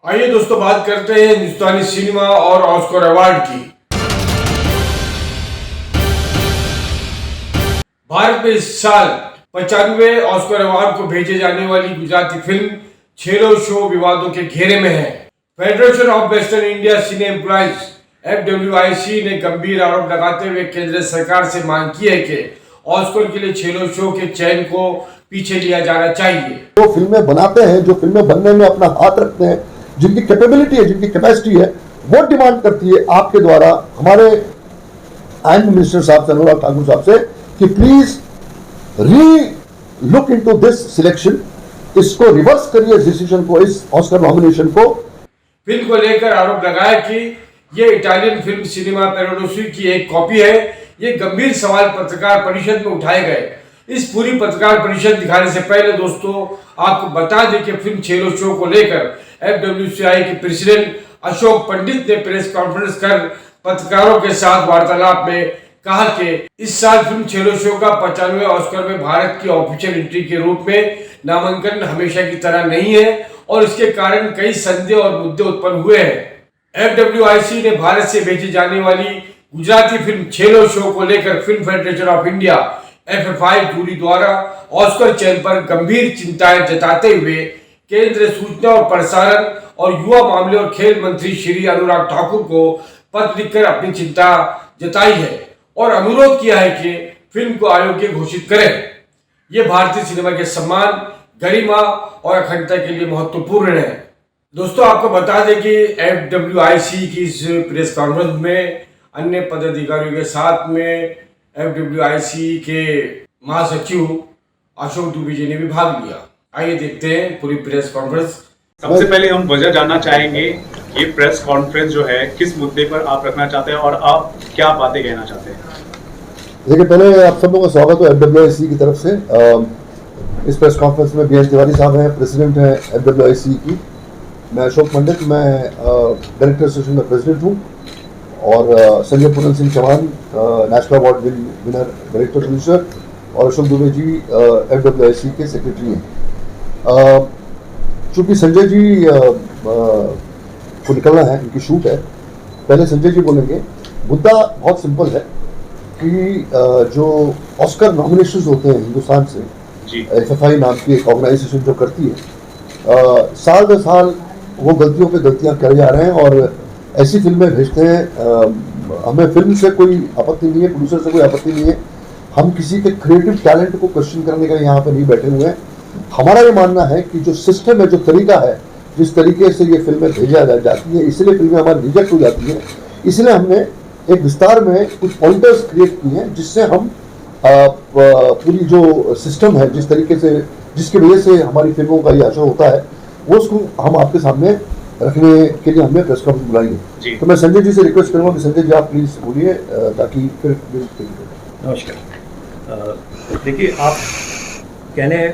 आइए दोस्तों बात करते हैं हिंदुस्तानी सिनेमा और ऑस्कर अवार्ड की। भारत में इस साल 95वें ऑस्कर अवार्ड को भेजे जाने वाली गुजराती फिल्म छेलो शो विवादों के घेरे में है। Federation of western India cine employees FWIC ने गंभीर आरोप लगाते हुए केंद्र सरकार से मांग की है कि ऑस्कर के लिए छेलो शो के चयन को पीछे लिया जाना चाहिए। जो फिल्में बनाते हैं, जो फिल्में बनने में अपना हाथ रखते हैं, जिनकी कैपेबिलिटी है, जिनकी कैपेसिटी है, वो डिमांड करती है आपके द्वारा हमारे आइन मिनिस्टर साहब से, अनुराग ठाकुर साहब से, कि प्लीज री लुक इनटू दिस सिलेक्शन, इसको रिवर्स करिए, इस डिसीजन को, इस ऑस्कर नॉमिनेशन को। फिल्म को लेकर आरोप लगाया कि ये इटालियन फिल्म सिनेमा पैराडोसी की एक कॉपी है। ये गंभीर सवाल पत्रकार परिषद में उठाए गए। इस पूरी पत्रकार परिषद दिखाने से पहले दोस्तों आपको बता दें कि फिल्म छेलो शो को लेकर FWCI के प्रेसिडेंट अशोक पंडित ने प्रेस कॉन्फ्रेंस कर पत्रकारों के साथ वार्तालाप में कहा कि इस साल फिल्म छेलो शो का 95वें ऑस्कर में भारत की ऑफिशियल एंट्री के रूप में नामांकन हमेशा की तरह नहीं है और इसके कारण कई संदेह और मुद्दे उत्पन्न हुए हैं। FWIC ने भारत से भेजी जाने वाली गुजराती फिल्म छेलो शो को लेकर film federation of India FFI jury द्वारा ऑस्कर चयन पर गंभीर चिंताएं जताते हुए केंद्रीय सूचना और प्रसारण और युवा मामले और खेल मंत्री श्री अनुराग ठाकुर को पत्र लिखकर अपनी चिंता जताई है और अनुरोध किया है कि फिल्म को अयोग्य घोषित करें। यह भारतीय सिनेमा के सम्मान, गरिमा और अखंडता के लिए महत्वपूर्ण है। दोस्तों आपको बता दें कि FWIC की इस प्रेस कॉन्फ्रेंस में अन्य पदाधिकारियों के साथ में FWIC के महासचिव अशोक दुबे जी ने भी भाग लिया। आइए देखते हैं पूरी प्रेस कॉन्फ्रेंस। सबसे पहले हम वजह जानना चाहेंगे, ये प्रेस कॉन्फ्रेंस जो है किस मुद्दे पर आप रखना चाहते हैं और आप क्या बातें कहना चाहते हैं? देखिए, पहले आप सब लोगों का स्वागत हो FWIC की तरफ से। इस प्रेस कॉन्फ्रेंस में BS तिवारी साहब हैं, प्रेसिडेंट हैं FWIC की। मैं अशोक पंडित, मैं डायरेक्टर एसोसिएशन में प्रेसिडेंट हूँ और Sanjay Puran Singh Chauhan national award winner director producer और अशोक दुबे जी FWIC के सेक्रेटरी हैं। चूँकि संजय जी को निकलना है, इनकी शूट है, पहले संजय जी बोलेंगे। मुद्दा बहुत सिंपल है कि जो ऑस्कर नॉमिनेशंस होते हैं हिंदुस्तान से, FFI नाम की एक ऑर्गेनाइजेशन जो करती है, साल दर साल वो गलतियों पे गलतियां कर जा रहे हैं और ऐसी फिल्में भेजते हैं। हमें फिल्म से कोई आपत्ति नहीं है, प्रोड्यूसर से कोई आपत्ति नहीं है, हम किसी के क्रिएटिव टैलेंट को क्वेश्चन करने का यहाँ पे नहीं बैठे हुए हैं। हमारा ये मानना है कि जो सिस्टम है, जो तरीका है, जिस तरीके से ये फिल्में भेजा जाती है, इसलिए फिल्में हमारी रिजेक्ट हो जाती हैं। इसलिए हमने एक विस्तार में कुछ पॉइंटर्स क्रिएट किए हैं जिससे हम पूरी जो सिस्टम है, जिस तरीके से, जिसकी वजह से हमारी फिल्मों का ये असर होता है, वो उसको हम आपके सामने रखने के लिए हमने प्रेस कॉन्फ्रेंस बुलाई है। तो मैं संजय जी से रिक्वेस्ट करूँगा कि संजय जी आप प्लीज़ बोलिए ताकि फिर। नमस्कार। देखिए, आप कहने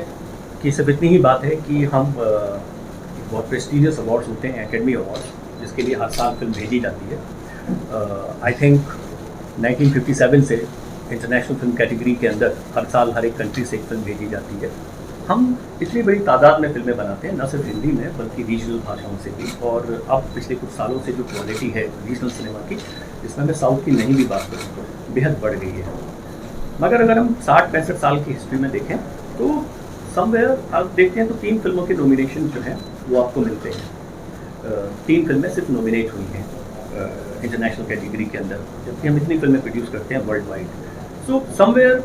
की सिर्फ इतनी ही बात है कि हम बहुत प्रेस्टीजियस अवार्ड्स होते हैं, एकेडमी अवार्ड्स, जिसके लिए हर साल फिल्म भेजी जाती है। आई थिंक 1957 से इंटरनेशनल फिल्म कैटेगरी के अंदर हर साल हर एक कंट्री से एक फिल्म भेजी जाती है। हम इतनी बड़ी तादाद में फिल्में बनाते हैं, न सिर्फ हिंदी में बल्कि रीजनल भाषाओं से भी। और अब पिछले कुछ सालों से जो क्वालिटी है रीजनल सिनेमा की, इसमें मैं साउथ की नहीं भी बात करूँ तो बेहद बढ़ गई है। मगर अगर हम 60-65 साल की हिस्ट्री में देखें तो समवेयर आप देखते हैं तो 3 फिल्मों के नॉमिनेशन जो हैं वो आपको मिलते हैं। 3 फिल्में सिर्फ नॉमिनेट हुई हैं इंटरनेशनल कैटेगरी के अंदर, जबकि हम इतनी फिल्में प्रोड्यूस करते हैं वर्ल्ड वाइड। सो समवेयर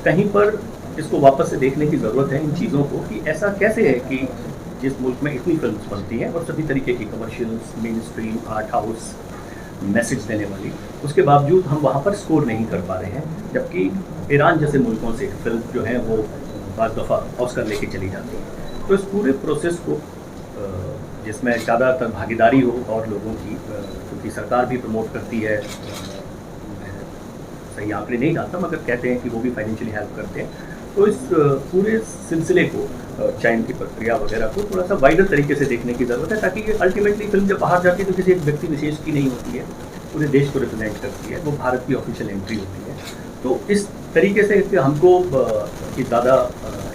कहीं पर इसको वापस से देखने की ज़रूरत है इन चीज़ों को, कि ऐसा कैसे है कि जिस मुल्क में इतनी फिल्म्स बनती हैं और सभी तरीके की commercials, main stream, art house, message देने वाली, उसके बावजूद हम वहाँ पर स्कोर नहीं कर पा रहे हैं। जबकि ईरान जैसे मुल्कों से फिल्म जो है वो बाज़ दफ़ा ऑस्कर लेके चली जाती है। तो इस पूरे प्रोसेस को जिसमें ज़्यादातर भागीदारी हो और लोगों की, क्योंकि सरकार भी प्रमोट करती है, सही आंकड़े नहीं जानता मगर कहते हैं कि वो भी फाइनेंशियली हेल्प करते हैं। तो इस पूरे सिलसिले को, चयन की प्रक्रिया वगैरह को थोड़ा सा वाइडर तरीके से देखने की ज़रूरत है, ताकि अल्टीमेटली फिल्म जब बाहर जाती है तो किसी एक व्यक्ति विशेष की नहीं होती है, पूरे देश को रिप्रेजेंट करती है, वो भारत की ऑफिशियल एंट्री होती है। तो इस तरीके से कि हमको कि ज़्यादा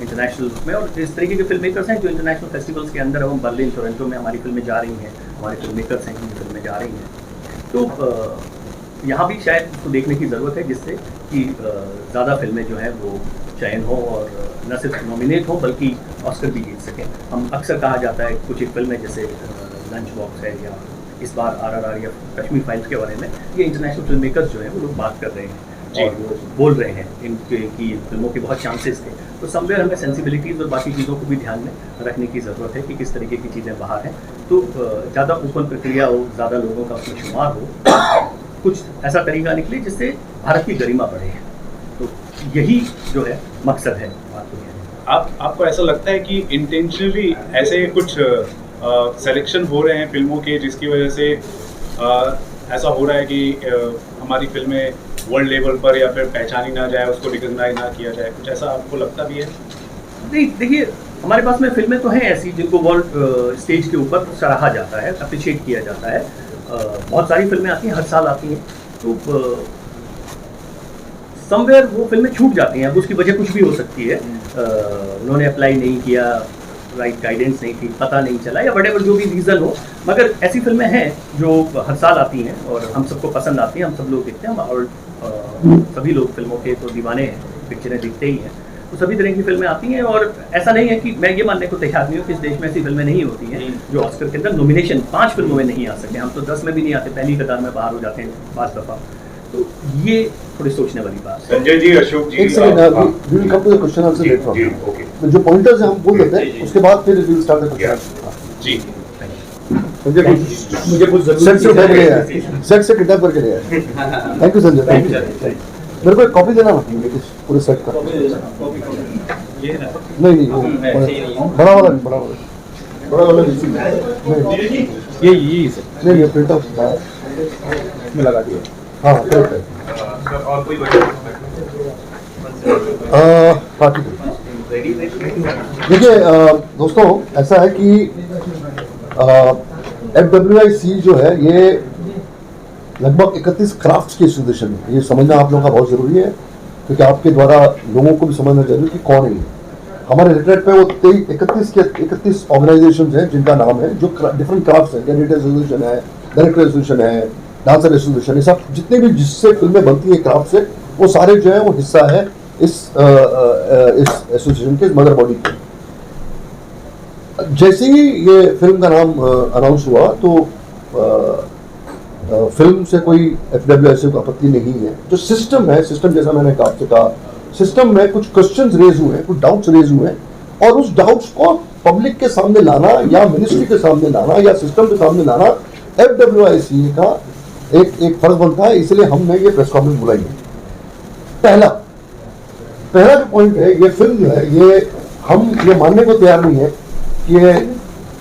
इंटरनेशनल में, और इस तरीके के फिल्म मेकर्स हैं जो इंटरनेशनल फेस्टिवल्स के अंदर, हम बर्लिन टोरंटो में हमारी फिल्में जा रही हैं, हमारे फिल्म मेकर्स हैं जिनकी फिल्में जा रही हैं, तो यहाँ भी शायद उसको देखने की ज़रूरत है, जिससे कि ज़्यादा फिल्में जो हैं वो चयन हो और न सिर्फ नॉमिनेट हो बल्कि ऑस्कर भी जीत सकें। हम अक्सर कहा जाता है कुछ एक फिल्में जैसे लंच बॉक्स है या इस बार RRR या कश्मीर फाइल्स के बारे में, ये इंटरनेशनल फिल्म मेकर्स जो हैं वो लोग बात कर रहे हैं और वो बोल रहे हैं इनकी फिल्मों के बहुत चांसेस थे। तो समवेयर हमें सेंसिबिलिटीज़ और बाकी चीज़ों को भी ध्यान में रखने की ज़रूरत है कि किस तरीके की चीज़ें बाहर हैं, तो ज़्यादा ओपन प्रक्रिया हो, ज़्यादा लोगों का उसमें शुमार हो, कुछ ऐसा तरीका निकले जिससे भारत की गरिमा बढ़े। तो यही जो है मकसद है बात को। आपको ऐसा लगता है कि इंटेंशनली ऐसे कुछ सिलेक्शन हो रहे हैं फिल्मों के, जिसकी वजह से ऐसा हो रहा है कि हमारी फिल्में वर्ल्ड लेवल पर या फिर पहचानी ना जाए, उसको रिकॉग्नाइज ना किया जाए, कुछ ऐसा आपको लगता भी है? नहीं, देखिए हमारे पास में फिल्में तो हैं ऐसी जिनको वर्ल्ड स्टेज के ऊपर सराहा जाता है, अप्रिशिएट किया जाता है। बहुत सारी फिल्में आती हैं, हर साल आती हैं, तो समवेयर वो फिल्में छूट जाती हैं। अब उसकी वजह कुछ भी हो सकती है, उन्होंने अप्लाई नहीं किया, राइट गाइडेंस नहीं थी, पता नहीं चला, या वटेवर जो भी रीज़न हो, मगर ऐसी फिल्में हैं जो हर साल आती हैं और हम सबको पसंद आती हैं, हम सब लोग देखते हैं, और सभी लोग फिल्मों के तो दीवाने हैं, पिक्चरें दिखते ही हैं, तो सभी तरह की फिल्में आती हैं। और ऐसा नहीं है कि मैं ये मानने को तैयार नहीं हूँ कि इस देश में ऐसी फिल्में नहीं होती हैं जो ऑस्कर के अंदर नॉमिनेशन 5 फिल्मों में नहीं आ सकते। हम तो 10 में भी नहीं आते, पहली कतार में बाहर हो जाते हैं 5 दफ़ा। तो ये थोड़ी सोचने वाली बात है। संजय जी, अशोक जी, एक second, we will come to the question answer later on. Okay, जो पॉइंटर्स हैं हम बोल देते हैं, उसके बाद फिर we will start the question जी। मुझे कुछ सेट से उठा के ले आया, सेट से किडनैप करके ले आया। Thank you Sanjay, thank you. मेरे को एक कॉपी देना ना इस पूरे सेट का। नहीं, वो बड़ा वाला नहीं, ये नहीं प्रिंट आउट में लगा दिया। हाँ, करेक्ट है। और कोई हाँ, ठीक है। देखिए दोस्तों, ऐसा है कि FWIC जो है ये लगभग 31 क्राफ्ट्स की एसोसिएशन है। ये समझना आप लोगों का बहुत ज़रूरी है, क्योंकि आपके द्वारा लोगों को भी समझना जरूरी है कि कौन है ये। हमारे रिट्रेट पे वो 31 ऑर्गेनाइजेशन हैं जिनका नाम है, जो डिफरेंट क्राफ्ट्स हैं, एडिटर एसोसिएशन है, डायरेक्टर एसोसिएशन है, डांसर एसोसिएशन, ये सब जितने भी जिससे फिल्में बनती हैं क्राफ्ट से, वो सारे जो है वो हिस्सा है इस एसोसिएशन के मदर बॉडी के। जैसे ही ये फिल्म का नाम अनाउंस हुआ तो फिल्म से कोई FWIC को आपत्ति नहीं है। जो सिस्टम है, सिस्टम जैसा मैंने आपसे कहा, सिस्टम में कुछ क्वेश्चंस रेज हुए हैं, कुछ डाउट्स रेज हुए हैं, और उस डाउट्स को पब्लिक के सामने लाना या मिनिस्ट्री के सामने लाना या सिस्टम के सामने लाना FWIC का एक फर्ज बनता है। इसलिए हमने ये प्रेस कॉन्फ्रेंस बुलाई है। पहला जो पॉइंट है, ये फिल्म जो है ये हम ये मानने को तैयार नहीं है कि ये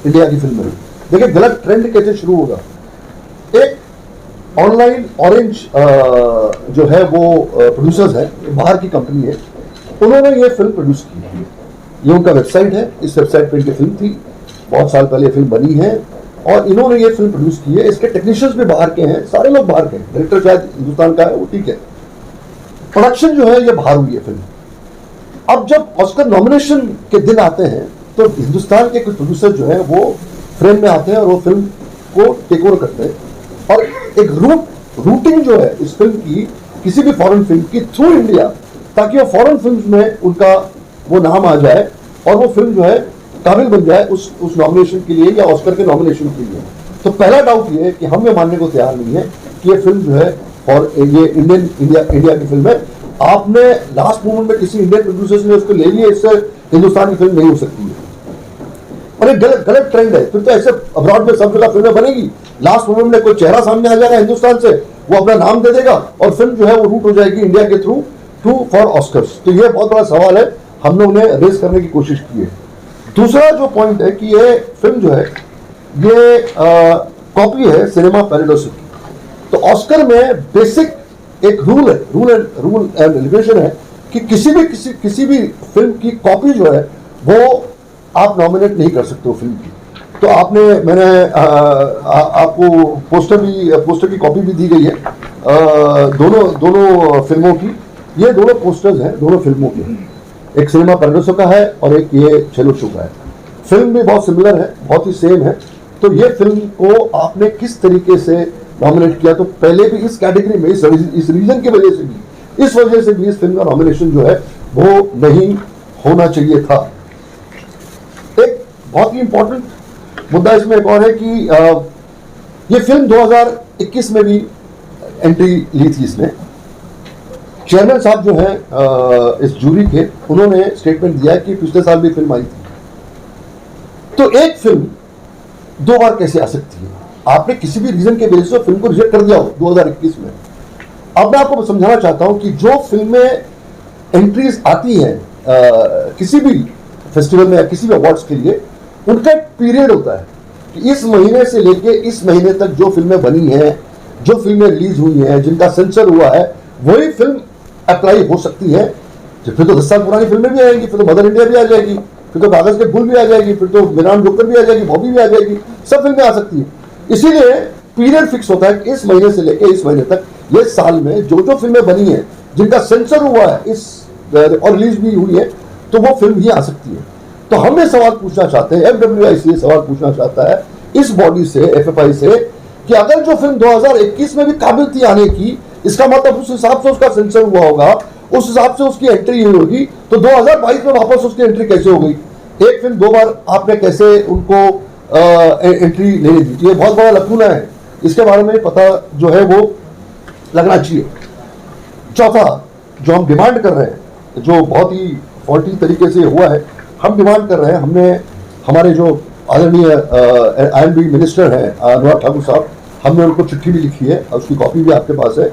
इंडिया की फिल्म है। देखिए गलत ट्रेंड कैसे शुरू होगा। एक ऑनलाइन ऑरेंज जो है वो प्रोड्यूसर्स है, बाहर की कंपनी है, उन्होंने ये फिल्म प्रोड्यूस की है। ये उनका वेबसाइट है, इस वेबसाइट पर इनकी फिल्म थी, बहुत साल पहले फिल्म बनी है, और इन्होंने ये फिल्म प्रोड्यूस की है। इसके टेक्नीशियंस भी बाहर के हैं, सारे लोग बाहर के हैं, डायरेक्टर शायद हिंदुस्तान का है, वो ठीक है। प्रोडक्शन जो है ये बाहर हुई है फिल्म। अब जब ऑस्कर नॉमिनेशन के दिन आते हैं तो हिंदुस्तान के कुछ प्रोड्यूसर जो है वो फ्रेम में आते हैं और वो फिल्म को टेक ओवर करते हैं, और एक रूटिंग जो है इस फिल्म की किसी भी फॉरेन फिल्म की थ्रू इंडिया, ताकि वो फॉरेन फिल्म्स में उनका वो नाम आ जाए और वो फिल्म जो है काबिल बन जाए उस नॉमिनेशन के लिए या ऑस्कर के नॉमिनेशन के लिए। तो पहला डाउट ये है कि हम ये मानने को तैयार नहीं है कि ये फिल्म जो है और ये इंडिया की फिल्म है। आपने लास्ट मोमेंट में किसी इंडियन प्रोड्यूसर्स ने उसको ले लिया, इससे हिंदुस्तान की फिल्म नहीं हो सकती है, और ये गलत ट्रेंड है। फिर तो ऐसे अब्रॉड में सब जगह फिल्में बनेगी, लास्ट मोमेंट में कोई चेहरा सामने आ जाएगा हिंदुस्तान से, वो अपना नाम दे देगा और फिल्म जो है वो रूट हो जाएगी इंडिया के थ्रू फॉर ऑस्कर्स। तो ये बहुत बड़ा सवाल है, हमने उन्हें रेज करने की कोशिश की है। दूसरा जो पॉइंट है कि ये फिल्म जो है ये कॉपी है सिनेमा पैराडाइस की। तो ऑस्कर में बेसिक एक रूल एंड रेगुलेशन है कि किसी भी फिल्म की कॉपी जो है वो आप नॉमिनेट नहीं कर सकते हो फिल्म की। तो मैंने आपको पोस्टर की कॉपी भी दी गई है दोनों फिल्मों की, ये दोनों पोस्टर्स हैं दोनों फिल्मों के, एक सिनेमा पैराडोसो का है और एक ये चलो शो का है। फिल्म भी बहुत सिमिलर है, बहुत ही सेम है। तो ये फिल्म को आपने किस तरीके से नॉमिनेट किया? तो पहले भी इस कैटेगरी में इस रीजन की वजह से भी, इस वजह से भी इस फिल्म का नॉमिनेशन जो है वो नहीं होना चाहिए था। एक बहुत ही इंपॉर्टेंट मुद्दा इसमें एक और है कि ये फिल्म 2021 में भी एंट्री ली थी इसने। चेयरमैन साहब जो हैं इस जूरी के, उन्होंने स्टेटमेंट दिया कि पिछले साल भी फिल्म आई थी। तो एक फिल्म 2 बार कैसे आ सकती है? आपने किसी भी रीजन के बेसिस पर फिल्म को रिजेक्ट कर दिया हो 2021 में। अब मैं आपको समझाना चाहता हूं कि जो फिल्में एंट्रीज आती हैं किसी भी फेस्टिवल में या किसी भी अवार्ड्स के लिए, उनका एक पीरियड होता है कि इस महीने से लेके इस महीने तक जो फिल्में बनी हैं, जो फिल्में रिलीज हुई हैं, जिनका सेंसर हुआ है, वही फिल्म अप्लाई हो सकती है। फिर तो 10 साल पुरानी फिल्में भी आएंगी, फिर तो मदर इंडिया भी आ जाएगी, फिर तो कागज के फूल भी आ जाएगी, फिर तो मिरान जोकर भी आ जाएगी, बॉबी भी आ जाएगी, सब फिल्में आ सकती है। इसीलिए पीरियड फिक्स होता है कि इस महीने से लेके इस महीने तक, ये साल में जो जो फिल्में बनी हैं, जिनका सेंसर हुआ है इस और रिलीज भी हुई है, तो वो फिल्म ही आ सकती है। तो हम ये सवाल पूछना चाहते हैं, FWIC ये सवाल पूछना चाहता है इस बॉडी से, FFI से, कि अगर जो फिल्म 2021 में भी काबिल थी आने की, इसका मतलब उस हिसाब से उसका सेंसर हुआ होगा, उस हिसाब से उसकी एंट्री हुई होगी, तो 2022 में वापस उसकी एंट्री कैसे हो गई? एक फिल्म 2 बार आपने कैसे उनको एंट्री लेने दी? ये बहुत बड़ा लकूना है, इसके बारे में पता जो है वो लगना चाहिए। चौथा जो हम डिमांड कर रहे हैं, जो बहुत ही फॉल्टी तरीके से हुआ है, हम डिमांड कर रहे हैं, हमने हमारे जो आदरणीय INB मिनिस्टर हैं अनुराग ठाकुर साहब, हमने उनको चिट्ठी भी लिखी है और उसकी कॉपी भी आपके पास है,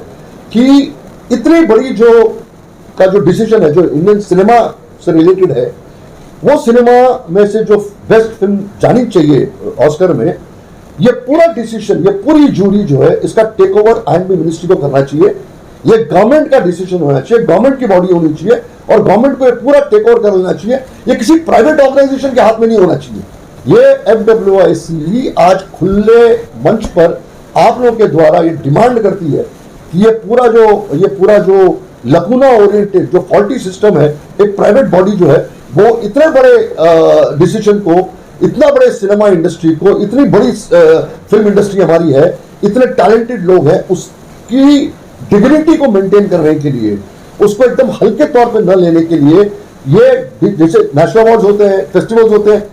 कि इतनी बड़ी जो डिसीजन है जो इंडियन सिनेमा से रिलेटेड है, वो सिनेमा में से जो बेस्ट फिल्म जानी चाहिए ऑस्कर में, ये पूरा डिसीजन, ये पूरी जूरी जो है, इसका टेक ओवर INB मिनिस्ट्री को करना चाहिए। ये गवर्नमेंट का डिसीजन होना चाहिए, गवर्नमेंट की बॉडी होनी चाहिए और गवर्नमेंट को ये पूरा टेक ओवर कर लेना चाहिए। ये किसी प्राइवेट ऑर्गेनाइजेशन के हाथ में नहीं होना चाहिए। ये FWIC ही आज खुले मंच पर आप लोगों के द्वारा ये डिमांड करती है कि ये पूरा जो लकूना ओरिएंटेड जो फॉल्टी सिस्टम है, एक प्राइवेट बॉडी जो है वो इतने बड़े डिसीजन को, इतना बड़े सिनेमा इंडस्ट्री को, इतनी बड़ी फिल्म इंडस्ट्री हमारी है, इतने टैलेंटेड लोग हैं, उसकी डिग्निटी को मेंटेन करने के लिए, उसको एकदम हल्के तौर पे न लेने के लिए, ये जैसे नेशनल अवार्ड्स होते हैं, फेस्टिवल्स होते हैं,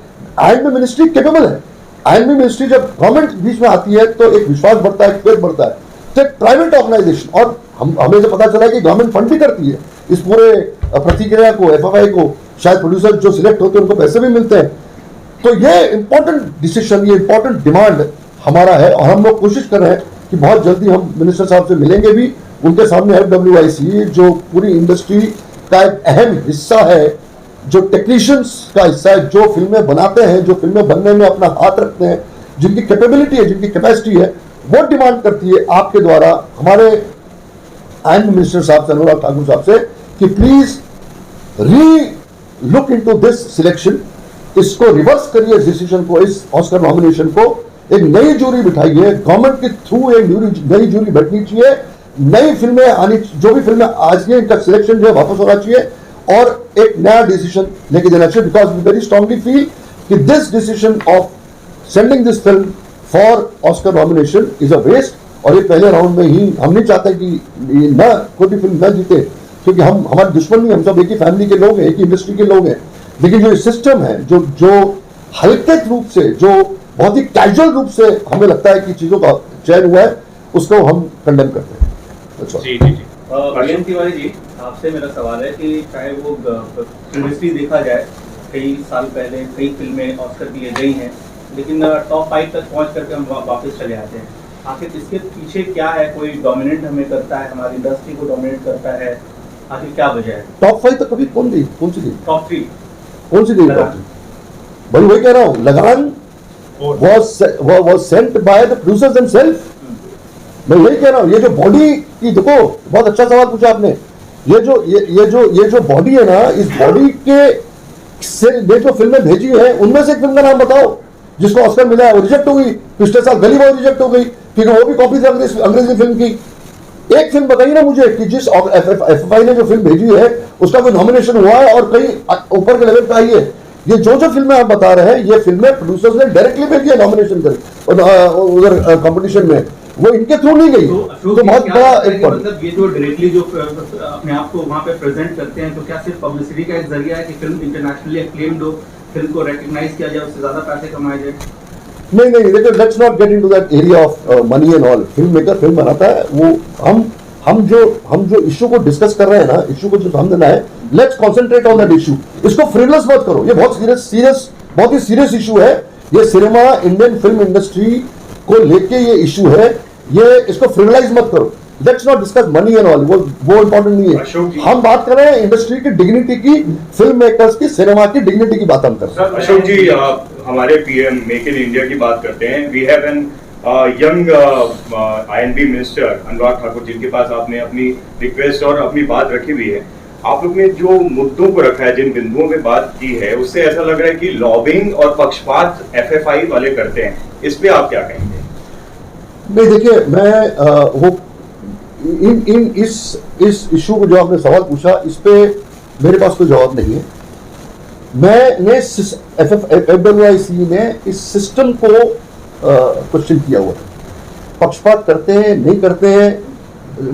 INB मिनिस्ट्री केपेबल है। INB मिनिस्ट्री जब गवर्नमेंट बीच में आती है तो एक विश्वास बढ़ता है, फेथ बढ़ता है। तो एक प्राइवेट ऑर्गेनाइजेशन, और हमें जो पता चला है कि गवर्नमेंट फंड भी करती है इस पूरे प्रतिक्रिया को, FFI को, शायद प्रोड्यूसर जो सिलेक्ट होते हैं उनको पैसे भी मिलते हैं। तो ये इंपॉर्टेंट डिसीजन, ये इंपॉर्टेंट डिमांड हमारा है और हम लोग कोशिश कर रहे हैं कि बहुत जल्दी हम मिनिस्टर साहब से मिलेंगे भी, उनके सामने FWIC जो पूरी इंडस्ट्री का एक अहम हिस्सा है, जो टेक्नीशियंस का हिस्सा है, जो फिल्में बनाते हैं, जो फिल्में बनने में अपना हाथ रखते हैं, जिनकी कैपेबिलिटी है, जिनकी कैपेसिटी है, वो डिमांड करती है आपके द्वारा हमारे INB मिनिस्टर साहब से, अनुराग ठाकुर साहब से, कि प्लीज री लुक इनटू दिस सिलेक्शन, इसको रिवर्स करिए, डिसीजन को, इस ऑस्कर नॉमिनेशन को, एक नई जूरी बिठाइए, गवर्नमेंट के थ्रू एक नई जूरी बैठनी चाहिए, नई फिल्में आनी, जो भी फिल्में आज ये इनका सिलेक्शन जो है वापस होना चाहिए और एक नया डिसीजन लेके देना चाहिए। Because we very strongly feel कि this decision of sending this film for Oscar nomination is a waste, और ये पहले राउंड में ही हम नहीं चाहते कि ये न कोई भी फिल्म न जीते, क्योंकि हम हमारे दुश्मन नहीं, हम सब एक ही फैमिली के लोग हैं, एक ही इंडस्ट्री के लोग हैं। लेकिन जो सिस्टम है, जो हल्के रूप से, जो बहुत ही कैजुअल रूप से हमें लगता है कि चीजों का चयन हुआ है, उसको हम कंडेम करते हैं। जी जी जी। प्रियम तिवारी जी, आपसे मेरा सवाल है कि चाहे वो फिल्म हिस्ट्री देखा जाए, कई साल पहले कई फिल्में ऑस्कर के लिए गई हैं, लेकिन टॉप 5 तक पहुंच करके हम वापस चले आते हैं। आखिर इसके पीछे क्या है? कोई डोमिनेट हमें करता है, हमारी इंडस्ट्री को डोमिनेट करता है, आखिर क्या वजह है? टॉप 5 तक कभी कौन सी गई? टॉप 3 कौन सी गई? भाई वही कह रहा हूँ, लगान was sent by the producers themselves। मैं यही कह रहा हूँ, ये जो बॉडी की, देखो बहुत अच्छा सवाल पूछा आपने, ये जो बॉडी है ना, इस बॉडी के से ये जो फिल्में भेजी है, उनमें से एक फिल्म का नाम बताओ जिसको ऑस्कर मिला है, वो रिजेक्ट हो गई। पिछले साल गली बॉय रिजेक्ट हो गई, क्योंकि वो भी कॉपी थी अंग्रेजी फिल्म की। एक फिल्म बताइए ना मुझे कि जिस FFI ने जो फिल्म भेजी है उसका कोई नॉमिनेशन हुआ है और कहीं ऊपर के लेवल पे आई है। ये जो फिल्में आप बता रहे हैं ये फिल्में प्रोड्यूसर्स ने डायरेक्टली भेजी है नॉमिनेशन कर उधर कंपटीशन में, वो इनके थ्रू नहीं गई। तो बहुत बड़ा एक मतलब ये जो डायरेक्टली जो अपने आप को वहाँ पे प्रेजेंट करते हैं, तो क्या सिर्फ पब्लिसिटी का एक जरिया है कि फिल्म इंटरनेशनली एक्लेम्ड हो, फिल्म को रिकॉग्नाइज किया जाए, उससे ज्यादा पैसे कमाए जाए? नहीं देखो, let's not get into that area of money and all. Film maker film बनाता है, वो हम जो इशू को डिस्कस कर रहे हैं ना, इशू को जो सामने लाए, let's concentrate on that issue. इसको फ्रिवलेस मत करो, ये बहुत बहुत ही सीरियस इशू है। ये सिनेमा इंडियन फिल्म इंडस्ट्री को लेके ये इशू है, ये इसको फ्रिवलाइज मत करो। Let's not discuss money and all, वो इंपॉर्टेंट नहीं है। हम बात कर रहे हैं इंडस्ट्री की डिग्निटी की, फिल्म मेकर्स की, सिनेमा की डिग्निटी की बात हम कर रहे हैं। अशोक जी, हमारे पीएम मेक इन इंडिया की बात करते हैं। We have an young INB minister Anurag Thakur, जिनके पास आपने अपनी रिक्वेस्ट और अपनी बात रखी हुई है। आप लोग ने जो मुद्दों को रखा है, जिन बिंदुओं पे बात की है, उससे ऐसा लग रहा है कि लॉबिंग और पक्षपात FFI वाले करते हैं। इस पे आप क्या कहेंगे? नहीं देखिए, मैं वो इस इशू को जो आपने सवाल पूछा, इस पे मेरे पास कोई जवाब नहीं है। मैंने FFI ने इस सिस्टम को क्वेश्चन किया हुआ है। पक्षपात करते हैं, नहीं करते हैं,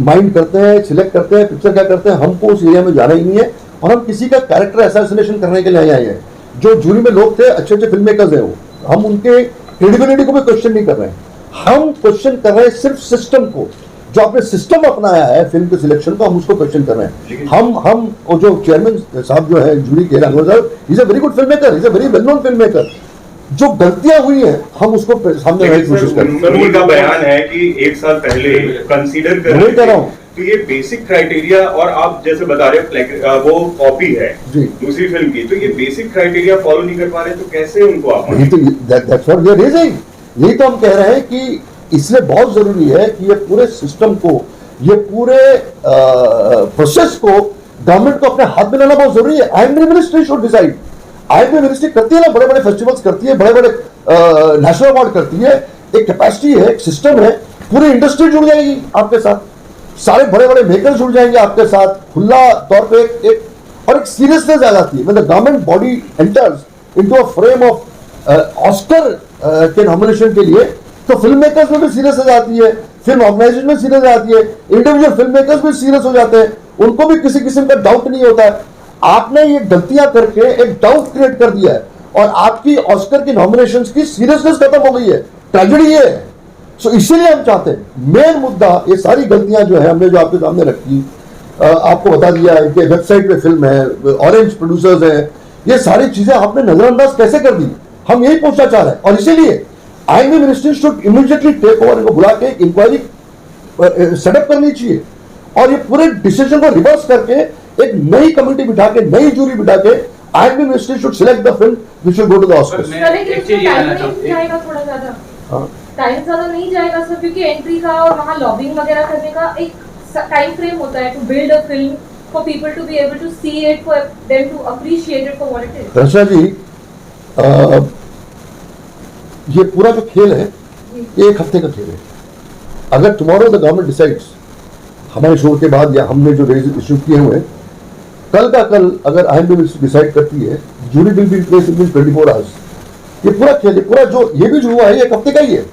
माइंड करते हैं, सिलेक्ट करते हैं, पिक्चर क्या करते हैं, हमको उस एरिया में जाना ही नहीं है। और हम किसी का कैरेक्टर असैसिनेशन करने के लिए आए हैं। जो जूरी में लोग थे, अच्छे फिल्म मेकर्स हैं, वो हम उनके क्रेडिबिलिटी को भी क्वेश्चन नहीं कर रहे हैं। हम क्वेश्चन कर रहे हैं सिर्फ सिस्टम को, जो आपने सिस्टम अपनाया है फिल्म के सिलेक्शन को, हम उसको क्वेश्चन कर रहे हैं। हम वो जो चेयरमैन साहब जो है जूरी के, राघव साहब, is a very good film maker, is a very well known film maker. जो गलतियां हुई हैं हम उसको सामने लाने की कोशिश कर रहे हैं। उनका बयान है कि 1 साल पहले कंसीडर कर रहे थे, तो ये बेसिक क्राइटेरिया, और आप जैसे बता रहे हो वो कॉपी है दूसरी फिल्म की, तो ये बेसिक क्राइटेरिया फॉलो नहीं कर पा रहे, तो कैसे उनको आप? यही तो हम कह रहे हैं कि इसलिए बहुत जरूरी है कि ये पूरे सिस्टम को, ये पूरे प्रोसेस को गवर्नमेंट को अपने हाथ में लेना बहुत जरूरी है। INB ministry should decide. INB ministry करती है ना, बड़े बड़े फेस्टिवल्स करती है, बड़े बड़े नेशनल अवार्ड करती है, एक कैपेसिटी है, एक सिस्टम है। पूरी इंडस्ट्री जुड़ जाएगी आपके साथ, सारे बड़े बड़े मेकर्स जुड़ जाएंगे आपके साथ, खुला तौर पे एक सीरियसनेस आ जाती है। मतलब government body enters into a frame of Oscar के नॉमिनेशन के लिए, तो फिल्म मेकर्स में भी सीरियस आती है, फिल्म ऑर्गेनाइजेशन में सीरियस आती है, इंडिविजुअल फिल्म मेकर्स भी सीरियस हो जाते हैं, उनको भी किसी किस्म का डाउट नहीं होता है। आपने ये गलतियां करके एक डाउट क्रिएट कर दिया है और आपकी ऑस्कर की नॉमिनेशंस की सीरियसनेस खत्म हो गई है। ट्रेजेडी ये है। सो इसीलिए हम चाहते हैं, मेन मुद्दा ये सारी गलतियां जो है हमने जो आपके सामने रखी, आपको बता दिया है कि वेबसाइट पे फिल्म है, ऑरेंज प्रोड्यूसर्स है, ये सारी चीजें आपने नजरअंदाज कैसे कर दी, हम यही पूछना चाह रहे हैं। और इसीलिए INB ministry should immediately take over, इनको बुला के इंक्वायरी सेटअप करनी चाहिए और ये पूरे डिसीजन को रिवर्स करके एक नई कमेटी बिठा के, नई जूरी बिठा के INB ministry should select the film which will go to the Oscars. Time ज्यादा नहीं जाएगा सर, क्योंकि एंट्री का और वहाँ लॉबिंग वगैरह करने का एक टाइम फ्रेम होता है to build a film for people to be able to see it, for them to appreciate it for what it is. Raksha ji, ये पूरा जो खेल है ये 1 हफ्ते का खेल है। अगर टुमारो द गवर्नमेंट डिसाइड्स, हमारे शो के बाद या हमने जो इशू किए हुए, कल का कल अगर INB डिसाइड करती है, jury will be in place in 24 hours. ये पूरा खेल, ये पूरा जो ये भी जो हुआ है, ये 1 हफ्ते का ही है।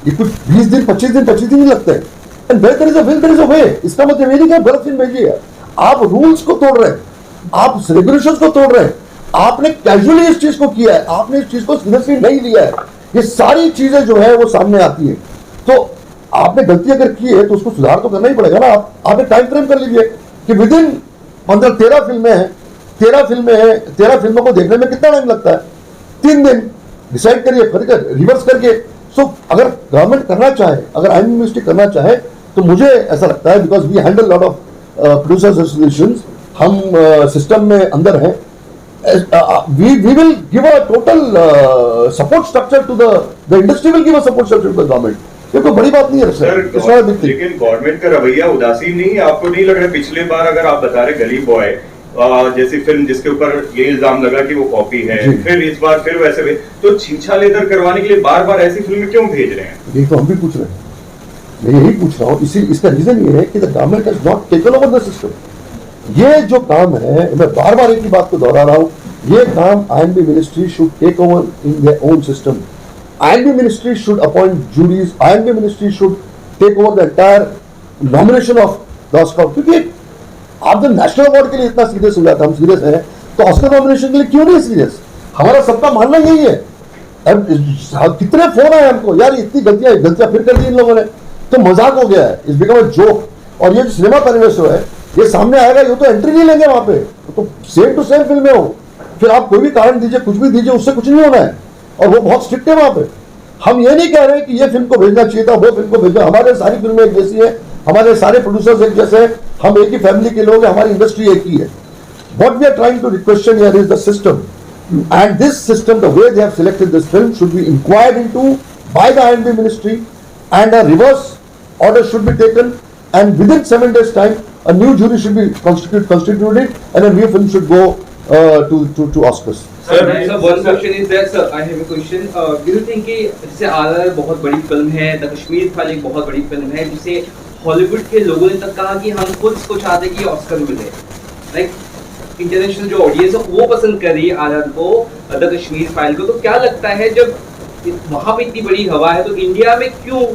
ये कुछ 20 दिन 25 दिन नहीं लगते हैं। And where there is a will there is a way. इसका मतलब ये नहीं कि आप गलत फिल्म भेजिए है, आप रूल्स को तोड़ रहे हैं, आप रेगुलेशंस को तोड़ रहे हैं, आपने कैजुअली इस चीज को किया है, आपने इस चीज को सीरियसली नहीं लिया है। ये सारी चीजें जो है वो सामने आती है। तो आपने गलती अगर की है तो उसको सुधार तो करना ही पड़ेगा ना। आपने टाइम फ्रेम कर लीजिए कि विद इन 13 फिल्में हैं, 13 फिल्मों को देखने में कितना टाइम लगता है? 3 दिन। डिसाइड करिए, रिवर्स करके। सो अगर गवर्नमेंट करना चाहे, अगर INB मिनिस्ट्री करना चाहे, तो मुझे ऐसा लगता है, because we handle lot of producers associations, हम सिस्टम में अंदर हैं, we will give a total support structure to the industry will give a support structure to the government. ये कोई बड़ी बात नहीं है सर। लेकिन गवर्नमेंट का रवैया उदासीन नहीं है, आपको नहीं लग रहा? पिछले बार अगर आप बता रहे गली बॉय जैसी फिल्म जिसके ऊपर ये इल्जाम लगा कि वो कॉपी है, फिर इस बार फिर वैसे, तो छीछा लेदर करवाने के लिए बार बार ऐसी फिल्में क्यों भेज रहे हैं? ये तो हम भी पूछ रहे हैं। मैं यही पूछ रहा हूँ, इसी इसका रीजन ये है कि the government has not taken over the system. ये जो काम है, मैं बार बार एक ही बात को दोहरा रहा हूँ, ये काम INB ministry should take over in their own system. INB ministry should appoint juries, INB ministry should take over the entire nomination of the Oscar. क्योंकि आप जब नेशनल अवार्ड के लिए इतना सीरियस हो जाता, हम सीरियस हैं, तो ऑस्कर नॉमिनेशन के लिए क्यों नहीं सीरियस? हमारा सबका मानना यही है। अब कितने फोन आए हमको, यार इतनी गलतियां फिर कर दी इन लोगों ने, तो मजाक हो गया है, इट्स बिकम अ जोक। और ये जो सिनेमा परिवेश है, ये सामने आएगा, ये तो एंट्री नहीं लेंगे वहां पे, तो सेम टू सेम फिल्में हो, फिर आप कोई भी कारण दीजिए, कुछ भी दीजिए, उससे कुछ नहीं होना है। और वो बहुत स्ट्रिक्ट है वहां पे। हम ये नहीं कह रहे कि ये फिल्म को भेजना चाहिए था, वो फिल्म को भेजना, हमारे सारी फिल्में एक जैसी है, हमारे सारे प्रोड्यूसर्स एक जैसे हैं, हम एक ही फैमिली के लोग हैं, हमारी इंडस्ट्री एक ही है। What we are trying to question here is the system, and this system, the way they have selected this film, should be inquired into by the INB ministry, and a reverse order should be taken, and within 7 days time a new jury should be constituted and a new film should go to Oscars. Sir, one question is that, sir, I have a question. Do you think कि जैसे RRR बहुत बड़ी film है, the Kashmir file एक बहुत बड़ी film है, जिसे हॉलीवुड के लोगों ने तक कहा कि हम खुद इसको चाहते हैं कि ऑस्कर मिले, लाइक इंटरनेशनल जो ऑडियंस है वो पसंद कर रही है RRR को, द कश्मीर फाइल को, तो क्या लगता है जब वहाँ पे इतनी बड़ी हवा है तो इंडिया में क्यों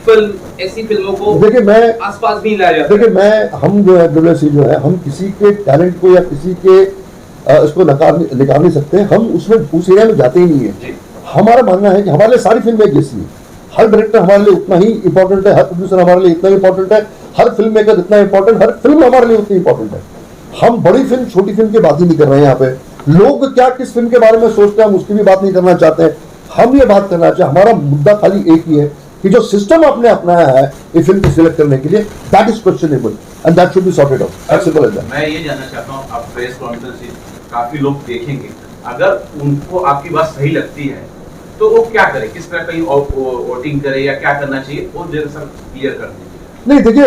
फिल्म, ऐसी फिल्मों को देखिए, मैं आसपास नहीं लाया जाता? देखिए, हम जो है WSC जो है, हम किसी के टैलेंट को या किसी के इसको निकाल नहीं सकते, हम उसमें उस एरिया में जाते ही नहीं है। हमारा मानना है कि हमारे लिए सारी फिल्में एक जैसी है, हर डायरेक्टर हमारे लिए उतना ही इंपॉर्टेंट है, हर प्रोड्यूसर हमारे लिए इतना इंपॉर्टेंट है, हर फिल्म मेकर इतना इंपॉर्टेंट, हर फिल्म हमारे लिए उतनी इंपॉर्टेंट है। हम बड़ी फिल्म छोटी फिल्म की बात ही नहीं कर रहे हैं यहाँ पे। लोग क्या किस फिल्म के बारे में सोचते हैं, हम उसकी भी बात नहीं करना चाहते हैं। हम ये बात करना चाहते हैं, हमारा मुद्दा खाली एक ही है कि जो सिस्टम आपने अपनाया है ये फिल्म को सिलेक्ट करने के लिए, that is questionable and that should be sorted out, as simple as that. मैं ये जानना चाहता हूँ, आप प्रेस कॉन्फ्रेंस काफी लोग देखेंगे, अगर उनको आपकी बात सही लगती है तो वो क्या करे, किस तरह की वोटिंग करे या क्या करना चाहिए, वो जरा क्लियर कर दीजिए। नहीं, देखिए,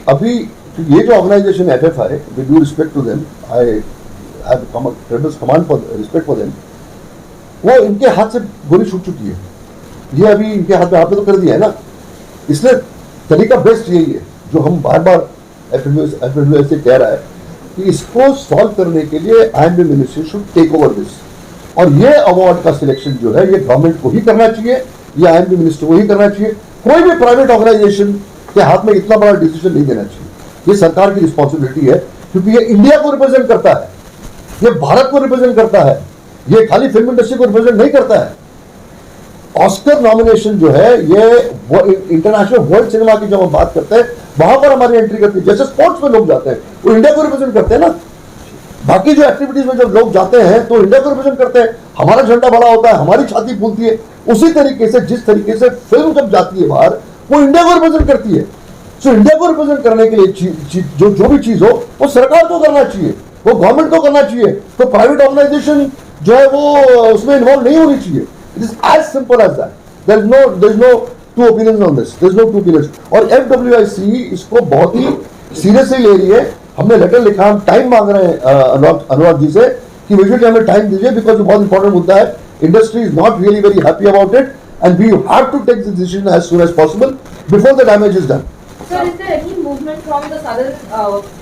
अभी ये जो organisation FFI, with due respect to them, I have tremendous command for respect for them, वो इनके हाथ से गोली छूट चुकी है। ये अभी इनके हाथ में, आपने तो कर दिया है ना, इसलिए तरीका बेस्ट यही है जो हम बार बार FWA से कह रहा है कि इसको सॉल्व करने के लिए INB ministry should take over this, और ये अवार्ड का सिलेक्शन जो है ये गवर्नमेंट को ही करना चाहिए, ये INB मिनिस्ट्री को ही करना चाहिए। कोई भी प्राइवेट ऑर्गेनाइजेशन के हाथ में इतना बड़ा डिसीजन नहीं देना चाहिए। ये सरकार की रिस्पॉन्सिबिलिटी है, क्योंकि ये इंडिया को रिप्रेजेंट करता है, ये भारत को रिप्रेजेंट करता है, ये खाली फिल्म इंडस्ट्री को रिप्रेजेंट नहीं करता है। ऑस्कर नॉमिनेशन जो है ये इंटरनेशनल वर्ल्ड सिनेमा की जब हम बात करते हैं वहां पर हमारी एंट्री करती है। जैसे स्पोर्ट्स में लोग जाते हैं वो इंडिया को रिप्रेजेंट करते हैं ना, बाकी जो एक्टिविटीज में जब लोग जाते हैं तो इंडिया को रिप्रेजेंट करते हैं, हमारा झंडा बड़ा होता है, हमारी छाती फूलती है। उसी तरीके से जिस तरीके से फिल्म जब जाती है बाहर, वो इंडिया को रिप्रेजेंट करती है। सो इंडिया को रिप्रेजेंट करने के लिए जो भी चीज हो वो सरकार को करना चाहिए, वो गवर्नमेंट को करना चाहिए, तो प्राइवेट ऑर्गेनाइजेशन जो है वो उसमें इन्वॉल्व नहीं होनी चाहिए। It is as simple as that, there is no two opinions on this, there is no two opinions. और FWIC इसको बहुत ही सीरियसली ले रही है। हमने लेटर लिखा, हम टाइम मांग रहे हैं अनुराग जी से कि विजुअली हमें टाइम दीजिए, बिकॉज ये बहुत इंपॉर्टेंट मुद्दा है। Industry is not really very happy about it and we have to take this decision as soon as possible before the damage is done. Sir, is there any movement from the southern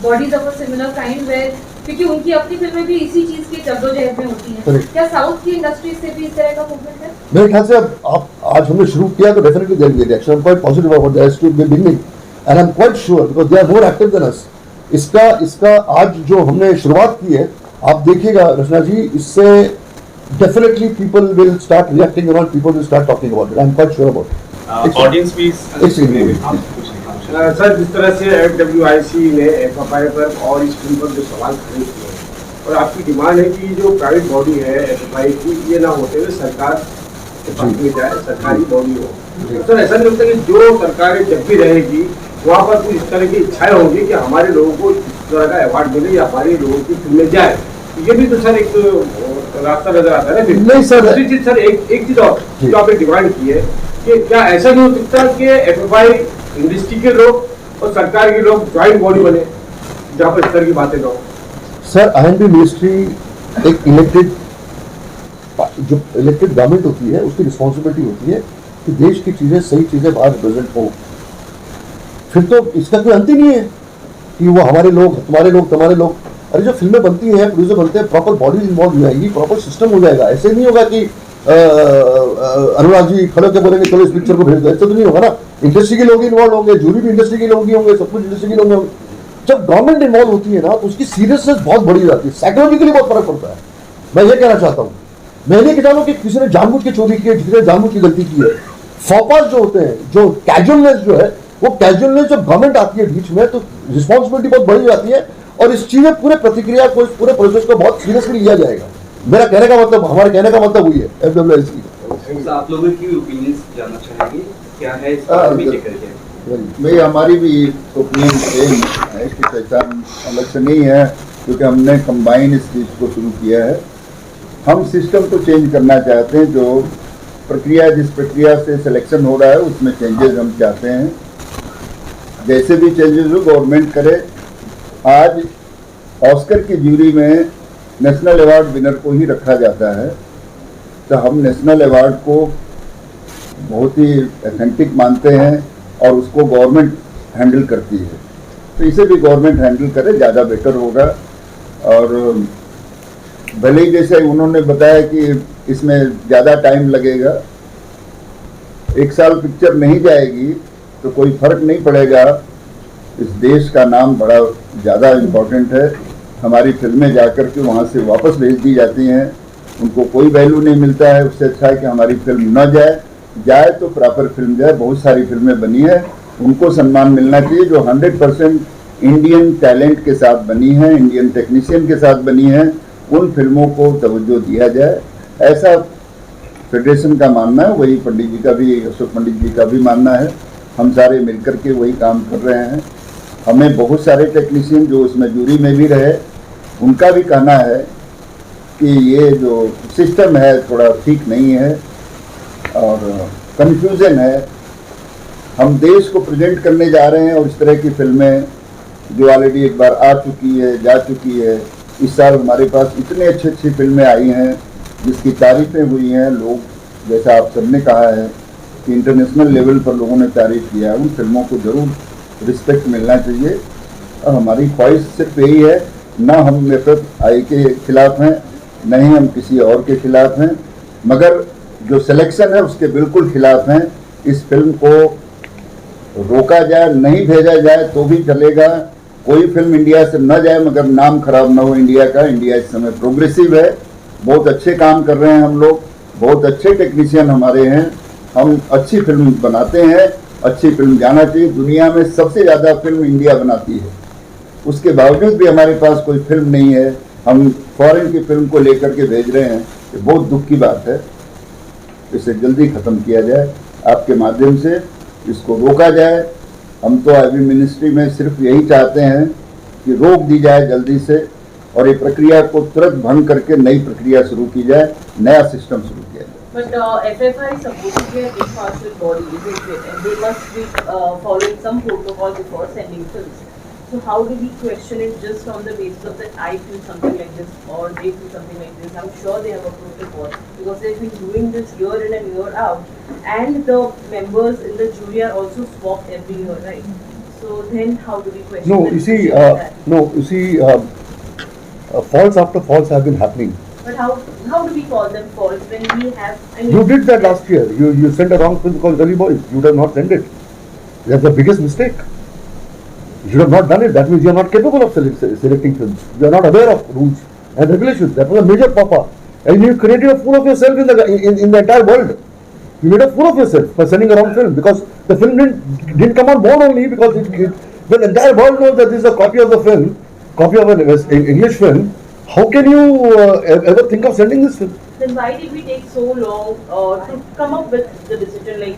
bodies of a similar kind where, क्योंकि उनकी अपनी फिल्में भी इसी चीज की जद्दोजहद में होती हैं, क्या साउथ की इंडस्ट्री से भी इस तरह का मूवमेंट है? मेरे ख्याल से अब आज हमने शुरू किया तो definitely there will be reaction. I am quite positive about that to be beginning and I am quite sure because they are more active than us. इसका आज जो हमने शुरुआत की है, आप देखिएगा रचना जी, इससे definitely people will start reacting around, people will start talking about it. I am quite sure about it. Audience भी सर, जिस तरह से FWIC ने FFI पर और इस फिल्म पर जो सवाल खड़े किए, और आपकी डिमांड है कि जो प्राइवेट बॉडी है FFI की, ये ना होते हुए सरकार के पास में जाए, सरकारी बॉडी हो। सर, ऐसा नहीं लगता कि जो सरकारें जब भी रहेगी वहाँ पर कुछ इस तरह की इच्छाएं होंगी कि हमारे लोगों को इस तरह का अवार्ड मिले या हमारे लोगों की फिल्में जाए? ये भी तो सर एक रास्ता नजर आता है ना। नहीं सर, दूसरी चीज सर, एक चीज और जो आपने डिमांड की है कि क्या ऐसा नहीं हो सकता कि FFI इंडस्ट्री के लोग और सरकार के लोग ज्वाइंट बॉडी बने जहाँ पर इस तरह की बातें ना हो? सर, INB मिनिस्ट्री एक इलेक्टेड गवर्नमेंट होती है, उसकी रिस्पॉन्सिबिलिटी होती है कि देश की चीजें, सही चीजें बाहर रिप्रेजेंट हो। फिर तो इसका कोई अंत ही नहीं है कि वो हमारे लोग, तुम्हारे लोग, तुम्हारे लोग। अरे जो फिल्में बनती हैं, प्रोड्यूसर बनते हैं, प्रॉपर बॉडी इन्वॉल्व हो जाएगी, प्रॉपर सिस्टम हो जाएगा। ऐसे नहीं होगा कि अनुराग जी खड़े होकर बोलेंगे चलो इस पिक्चर को भेज दो, ऐसा तो नहीं होगा ना। इंडस्ट्री के लोग इन्वॉल्व होंगे, जूरी भी इंडस्ट्री के लोग ही होंगे, सब कुछ इंडस्ट्री के लोग होंगे। जब गवर्नमेंट इन्वॉल्व होती है ना तो उसकी सीरियसनेस बहुत बढ़ी जाती है, साइकोलॉजिकली बहुत फर्क पड़ता है। मैं ये कहना चाहता हूँ, मैं नहीं कहता हूँ कि किसी ने जानबूझ के चोरी की है, किसी ने जानबूझ की गलती की है। फॉपास जो होते हैं, जो कैजुअलनेस जो है, वो कैजुअलनेस जब गवर्नमेंट आती है बीच में तो रिस्पॉन्सिबिलिटी बहुत बढ़ जाती है और इस चीज में पूरे प्रतिक्रिया को, इस पूरे प्रोसेस को बहुत सीरियसली लिया जाएगा। मेरा कहने का मतलब, हमारे कहने का मतलब वही है FWS की। तो आप लोगों की ओपिनियंस जानना चाहेंगे क्या है इस बारे में लेकर के? भाई हमारी भी ओपिनियन सेम है कि पहचान अलग से नहीं है, क्योंकि हमने कंबाइन इस चीज़ को शुरू किया है। हम सिस्टम को चेंज करना चाहते हैं, जो प्रक्रिया, जिस प्रक्रिया से सिलेक्शन हो रहा है उसमें चेंजेस हम चाहते हैं। जैसे भी चेंजेस हो गवर्नमेंट करे। आज ऑस्कर की ज्यूरी में नेशनल अवार्ड विनर को ही रखा जाता है, तो हम नेशनल अवार्ड को बहुत ही ऑथेंटिक मानते हैं और उसको गवर्नमेंट हैंडल करती है, तो इसे भी गवर्नमेंट हैंडल करे, ज़्यादा बेटर होगा। और भले ही जैसे उन्होंने बताया कि इसमें ज़्यादा टाइम लगेगा, 1 साल पिक्चर नहीं जाएगी तो कोई फर्क नहीं पड़ेगा। इस देश का नाम बड़ा ज़्यादा इम्पोर्टेंट है। हमारी फिल्में जाकर के वहाँ से वापस भेज दी जाती हैं, उनको कोई वैल्यू नहीं मिलता है। उससे अच्छा है कि हमारी फिल्म न जाए तो प्रॉपर फिल्म जाए। बहुत सारी फिल्में बनी है, उनको सम्मान मिलना चाहिए जो 100% इंडियन टैलेंट के साथ बनी है, इंडियन टेक्नीशियन के साथ बनी है। उन फिल्मों को तवज्जो दिया जाए, ऐसा फेडरेशन का मानना है। वही पंडित जी का भी, अशोक पंडित जी का भी मानना है। हम सारे मिलकर के वही काम कर रहे हैं। हमें बहुत सारे टेक्नीशियन जो उसमें जूरी में भी रहे, उनका भी कहना है कि ये जो सिस्टम है थोड़ा ठीक नहीं है और कन्फ्यूज़न है। हम देश को प्रेजेंट करने जा रहे हैं और इस तरह की फिल्में जो ऑलरेडी एक बार आ चुकी है, जा चुकी है। इस साल हमारे पास इतने अच्छी अच्छी फिल्में आई हैं जिसकी तारीफ़ें हुई हैं। लोग, जैसा आप सबने कहा है कि इंटरनेशनल लेवल पर लोगों ने तारीफ़ किया है, उन फिल्मों को ज़रूर रिस्पेक्ट मिलना चाहिए। और हमारी ख्वाहिश सिर्फ यही है, ना हम FFI के खिलाफ हैं, न ही हम किसी और के खिलाफ हैं, मगर जो सिलेक्शन है उसके बिल्कुल खिलाफ हैं। इस फिल्म को रोका जाए, नहीं भेजा जाए तो भी चलेगा। कोई फिल्म इंडिया से न जाए मगर नाम खराब ना हो इंडिया का। इंडिया इस समय प्रोग्रेसिव है, बहुत अच्छे काम कर रहे हैं हम लोग, बहुत अच्छे टेक्नीशियन हमारे हैं। हम अच्छी फिल्म बनाते हैं, अच्छी फिल्म जाना चाहिए। दुनिया में सबसे ज़्यादा फिल्म इंडिया बनाती है, उसके बावजूद भी हमारे पास कोई फिल्म नहीं है। हम फॉरेन की फिल्म को लेकर के भेज रहे हैं, ये बहुत दुख की बात है। इसे जल्दी ख़त्म किया जाए, आपके माध्यम से इसको रोका जाए। हम तो अभी मिनिस्ट्री में सिर्फ यही चाहते हैं कि रोक दी जाए जल्दी से और ये प्रक्रिया को तुरंत भंग करके नई प्रक्रिया शुरू की जाए, नया सिस्टम शुरू किया जाए। But FFI is supposed to be an impartial body, isn't it? And they must be following some protocol before sending films. So how do we question it just on the basis of that I feel something like this or they feel something like this? I'm sure they have a protocol because they've been doing this year in and year out, and the members in the jury are also swapped every year, right? So then how do we question? No, the you see, decision of that? faults after faults have been happening. But how do we call them faults when we have? I mean, You did that last year. You sent a wrong film called Gully Boys. You would have not sent it. That's the biggest mistake. You should have not done it. That means you are not capable of selecting films. You are not aware of rules and regulations. That was a major papa. And you created a fool of yourself in the entire world. You made a fool of yourself by sending a wrong film because the film didn't come on board only because the entire world knows that this is a copy of the film, copy of an English film. How can you ever think of sending this film? then why did we take so long to come up with the decision, like,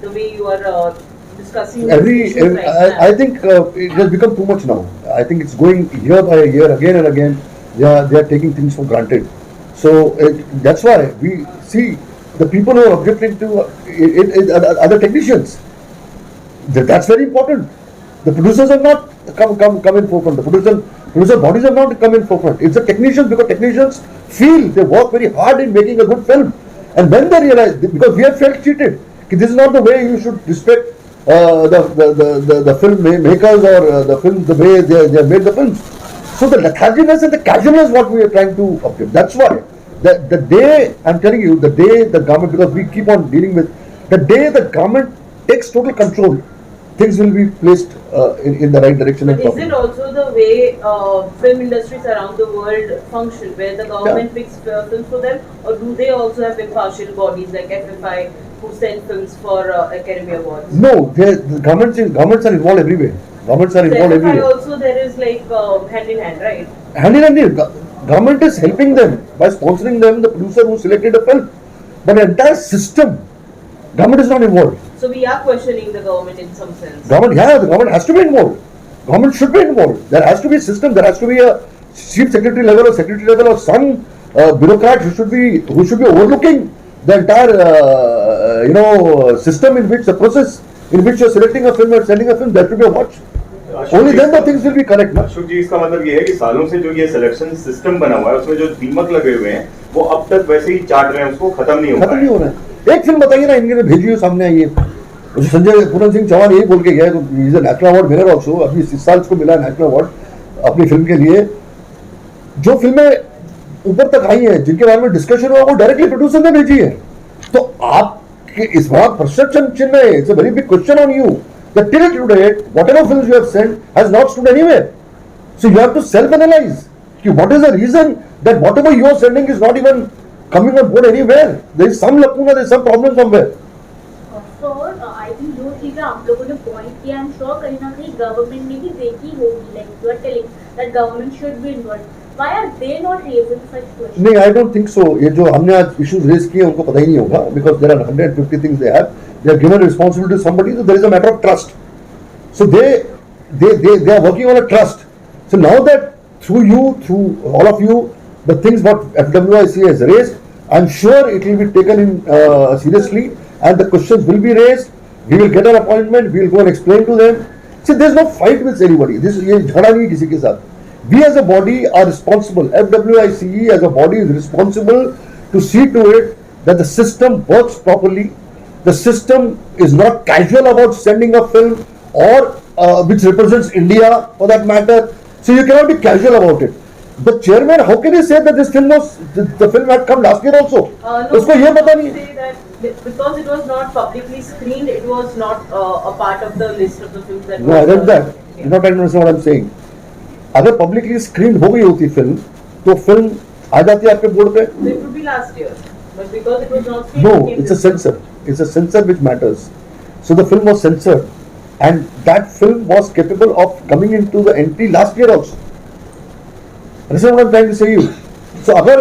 the way you are discussing I think it has become too much now. I think it's going year by year, again and again. They are taking things for granted. So that's why we see the people who are objecting to are the technicians. That's very important. The producers have not come in forefront. The producer bodies have not come in forefront. It's the technicians, because technicians feel they work very hard in making a good film, and when they realize, because we have felt cheated, this is not the way you should respect the filmmakers or the film, the way they made the films. So the letharginess and the casualness what we are trying to obtain. That's why the day, I'm telling you, the day the government, because we keep on dealing with, the day the government takes total control, things will be placed in the right direction. But is it also the way film industries around the world function, where the government picks films for them, or do they also have impartial bodies like FFI who send films for Academy Awards? No, the governments are involved everywhere. Governments are involved FFI everywhere. also there is like hand in hand, right? Hand in hand, government is helping them by sponsoring them, the producer who selected a film. But the entire system, government is not involved. So we are questioning the government in some sense. The government has to be involved. Government should be involved. There has to be a system. There has to be a chief secretary level or secretary level or some bureaucrat who should be overlooking the entire system in which the process in which you are selecting a film or sending a film. There should be a watch. Only then the things will be correct. ना? अशोक जी, इसका मतलब ये है कि सालों से जो ये सिलेक्शन सिस्टम बना हुआ है उसमें जो दीमक लगे हुए हैं वो अब तक वैसे ही चाट रहे हैं, उसको खत्म नहीं हो रहा है। एक फिल्म बताइए ना इनके भेजी हुई सामने आई है, संजय पूरन सिंह चौहान यही बोल के गया, तो नेशनल अवार्ड विनर ऑल्सो, अभी इस साल इसको मिला नेशनल अवार्ड अपनी फिल्म के लिए। जो फिल्में ऊपर तक आई हैं जिनके बारे में डिस्कशन हुआ वो डायरेक्टली प्रोड्यूसर ने भेजी है। तो आपके इस बात परसेप्शन चिन्ह है, it's a very big question on you that till today whatever films you have sent has not stood anywhere. So you have to self-analyze. What is the reason that whatever you are sending is not even coming on board anywhere? There is some lacuna, there is some problem somewhere. So I think जो चीज़ें आप लोगों ने point किया, I am sure कहीं ना कहीं government ने भी देखी होगी, like you are telling that government should be involve. Why are they not raising such questions? नहीं, I don't think so. ये जो हमने आज issues raise किए उनको पता ही नहीं होगा, because there are 150 things they have. They are given responsibility to somebody, so there is a matter of trust. So they are working on a trust. So now that through you, through all of you, the things what FWIC has raised, I'm sure it will be taken in seriously, and the questions will be raised. We will get an appointment. We will go and explain to them. See, there is no fight with anybody. This ये झगड़ा नहीं किसी के साथ. We as a body are responsible. FWICE as a body is responsible to see to it that the system works properly. The system is not casual about sending a film or which represents India for that matter. So you cannot be casual about it. The chairman, how can he say that this film was, the film had come last year also? उसको ये पता नहीं. Say that because it was not publicly screened, it was not a part of the list of the films that. No, I read that. You're not understanding what I'm saying. अगर publicly screen हो गई होती film तो film आ जाती है आपके board पे. It would be last year, but because it was not screened. No, it's a censor. It's a censor which matters. So the film was censored, and that film was capable of coming into the entry last year also. Understand what I'm trying to say you? So अगर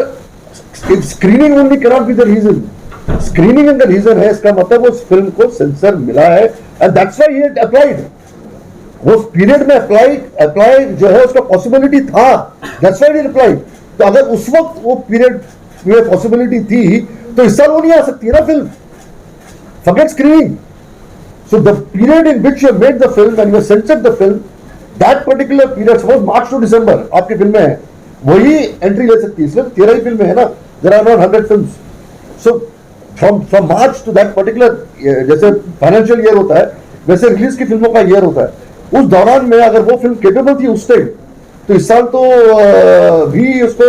screening only cannot be the reason. Screening in the reason है, इसका मतलब उस film को sensor मिला है, and that's why he applied. वो period में अप्लाई जो है उसका पॉसिबिलिटी था, that's why he applied. तो अगर उस वक्त वो पीरियड में पॉसिबिलिटी थी तो इस साल वो नहीं आ सकती है ना film. Forget screening. So the period in which you have made the film and you have censored the film, that particular period, suppose March to December आपकी फिल्में हैं, वही एंट्री ले सकती है. इसमें 13 ही फिल्में है ना, there are not 100 films. So from March to that particular, जैसे फाइनेंशियल ईयर होता है वैसे रिलीज की फिल्मों का ईयर होता है. उस दौरान में अगर वो फिल्म केपेबल थी उस टाइम, तो इस साल तो भी उसको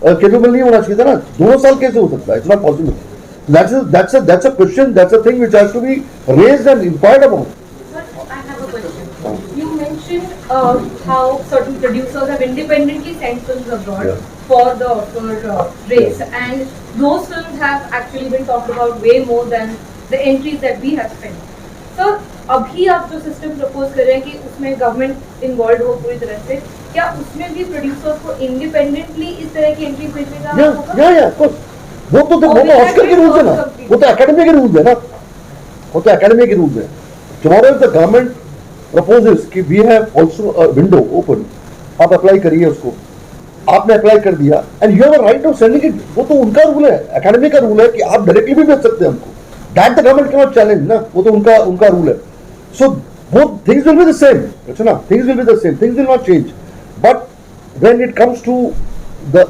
केपेबल नहीं होना चाहिए था ना. 2 साल कैसे हो सकता है? It's not possible. That's a question. That's a thing which has to be raised and inquired about. Sir, I have a question. You mentioned how certain producers have independently sent films abroad for the race, and those films have actually been talked about way more than the entries that we have spent. So, अभी आप जो system propose कर रहे हैं कि उसमें government involve हो पूरी तरह से, क्या उसमें भी प्रोड्यूसर्स को इंडिपेंडेंटली इस तरह की एंट्री भेजने का होगा? Yeah, of course. वो तो ऑस्कर के रूल्स है ना, वो तो एकेडमी के रूल्स है ना, वो तो एकेडमी के रूल्स है. Tomorrow if the government proposes कि we have also a window open, आप अप्लाई करिए उसको, आपने अप्लाई कर दिया and you have a right of sending it. वो तो उनका रूल है, एकेडमी का रूल है कि आप डायरेक्टली भी भेज सकते हैं हमको. That the government can not challenge ना, वो तो उनका रूल है. सो both things will be the same, Rachana. Things will be the same. Things will not change. But when it comes to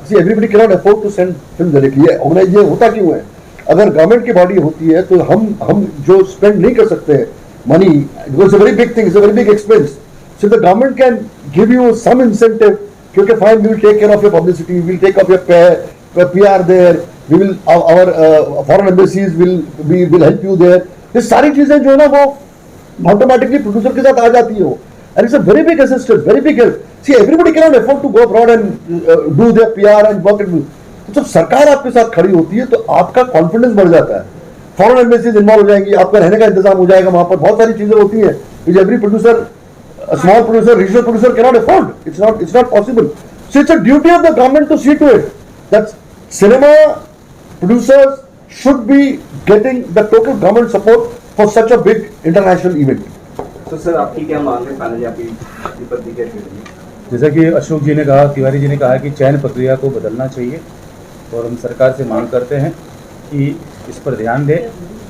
see, everybody cannot afford to send film directly. Organise ये होता क्यों है? अगर government की body होती है तो हम जो स्पेंड नहीं कर सकते हैं money, because it's a very big thing, it's a very big expense. So the government can give you some incentive. Okay, fine, we will take care of your publicity, we will take care of your PR there, we will our foreign embassies will help you there. ये सारी चीजें जो है ना वो automatically producer के साथ आ जाती हो. And it's a very big assistance, very big help. See, everybody cannot afford to go abroad and do their PR and work and. जब सरकार आपके साथ खड़ी होती है तो आपका कॉन्फिडेंस बढ़ जाता है. फॉरेन एम्बेसीज इन्वॉल्व हो जाएंगी, आपका रहने का इंतजाम हो जाएगा, वहां पर बहुत सारी चीजें होती हैं which every producer, a small producer, regional producer cannot afford. It's not possible. So it's a duty of the government to see to it that cinema producers should be getting the total government support for such a big international event. तो sir आपकी क्या मांग है finally आपकी विपत्ति के लिए? जैसा कि अशोक जी ने कहा, तिवारी जी ने कहा कि चयन प्रक्रिया को बदलना चाहिए और हम सरकार से मांग करते हैं कि इस पर ध्यान दें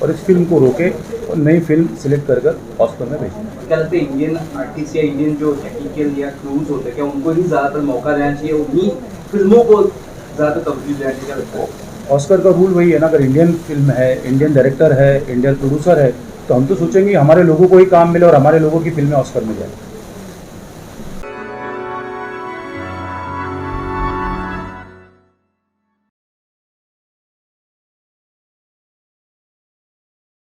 और इस फिल्म को रोके और नई फिल्म सिलेक्ट कर ऑस्कर में भेजें। क्या लगता है इंडियन आर्टिस्ट या इंडियन जो टेक्निकल या क्रूज होते हैं क्या उनको ही ज़्यादातर मौका देना चाहिए, उन्हीं फिल्मों को ज़्यादातर तवज्जो देना चाहिए? क्या लगता है? ऑस्कर का रूल वही है ना, अगर इंडियन फिल्म है, इंडियन डायरेक्टर है, इंडियन प्रोड्यूसर है, तो हम तो सोचेंगे हमारे लोगों को ही काम मिले और हमारे लोगों की फिल्में ऑस्कर में जाए।